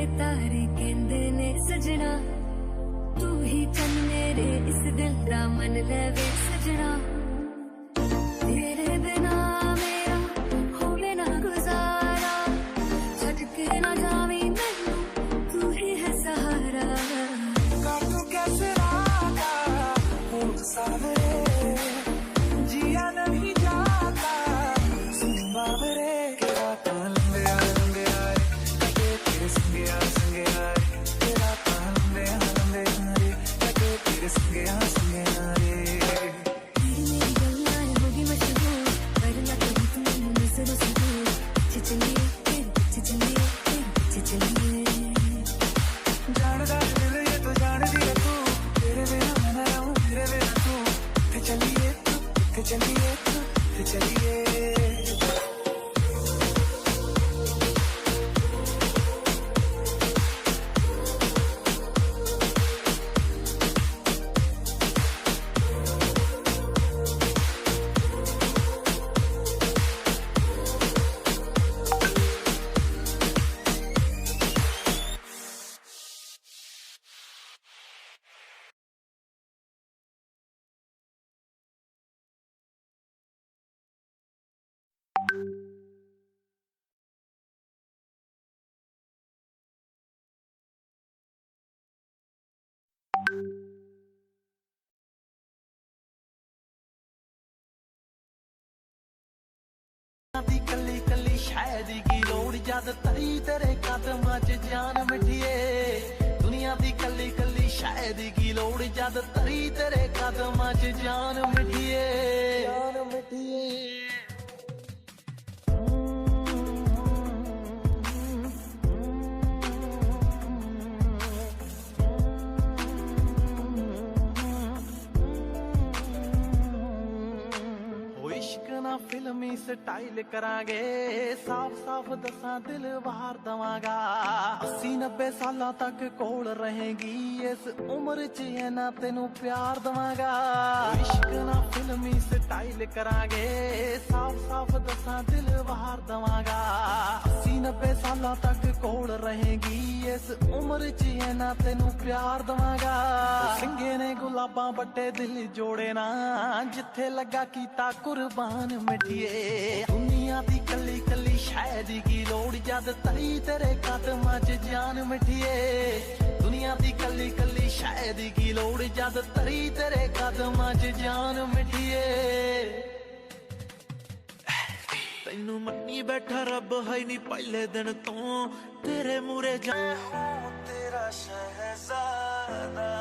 सारे तारे कहंदे ने सजना तू ही चन मेरे इस दिल दा मन लेवे सजना तेरे बिना मेरा होवे ना गुजारा छट के ना जावी मैनू तू ही है सहारा काटू कैसे राता हुण सावरे जिया नहीं जाता सुन बावरे के राता लंबे आए लगे तेरे संगे आ के राता लंबे आए लगे तेरे संगे आ रे तेरी मेरी गल्लां होगी मशहूर करना कभी तू मैनू नजरों से दूर चलिए जानदा दिल ये तो जान दिया तू तेरे बिना मैं ना रहूं तेरे बिना तू चलिए दी कली कली शायद की लोड़ जद तरी तेरे कदमां च जान मिठिए दुनिया दी कली कली शायद की लोड़ जद तरी तेरे कदमां च जान मिठिए फिल्मी स्टाइल करांगे साफ साफ दसा दिल बाहर दवांगा 80-90 साल तक कोल रहेगी इस उम्र च है ना तेनू प्यार दवांगा इश्क ना फिल्मी स्टाइल करांगे साफ साफ दसा दिल बाहर दवांगा 80-90 साल तक कोल रहेगी इस उम्र च है ना तेनू प्यार दवांगा सिंगे ने गुलाबां बट्टे दिल जोड़े ना जिथे लगा कीता कुर्बान मिठिए दुनिया दी कली कली शायद की लोड़ जद तरी तेरे कदमां च जान मिठिए दुनिया दी कली कली शायद की लोड़ जद तरी तेरे कदमां च जान मिठिए तैनू मन्नी बैठा रब है नी पहले दिन तो तेरे मूरे जा तेरा शहजादा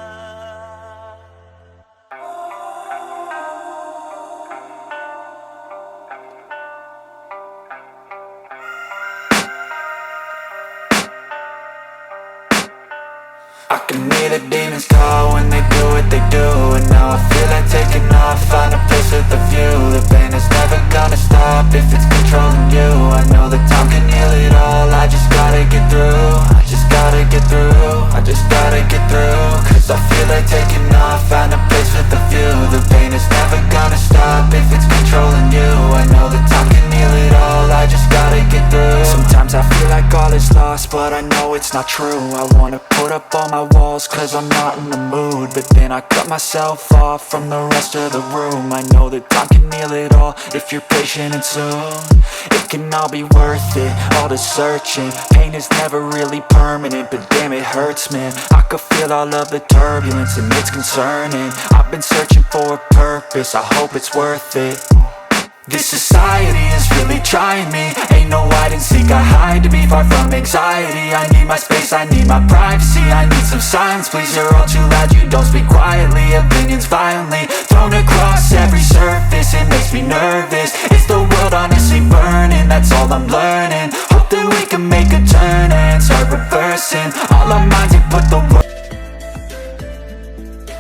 I can hear the demons call when they do what they do. And now I feel like taking off, find a place with a view. The pain is never gonna stop if it's controlling you. I know that time can heal it all, I just gotta get through. I just gotta get through, I just gotta get through. Cause I feel like taking off, find a place with a view. The pain is never gonna stop if it's controlling you. I know that time can heal it all, I just gotta get through. Sometimes I feel like all is lost, but I know it's not true. I wanna put up all my walls cause I'm not in the mood, but then I cut myself off from the rest of the room. I know that time can heal it all if you're patient and soon it can all be worth it, all the searching. Pain is never really permanent, but damn it hurts man. I could feel all of the turbulence and it's concerning. I've been searching for a purpose, I hope it's worth it. This society is really trying me. Ain't no hide and seek, I hide to be far from anxiety. I need my space, I need my privacy. I need some silence, please, you're all too loud, you don't speak quietly. Opinions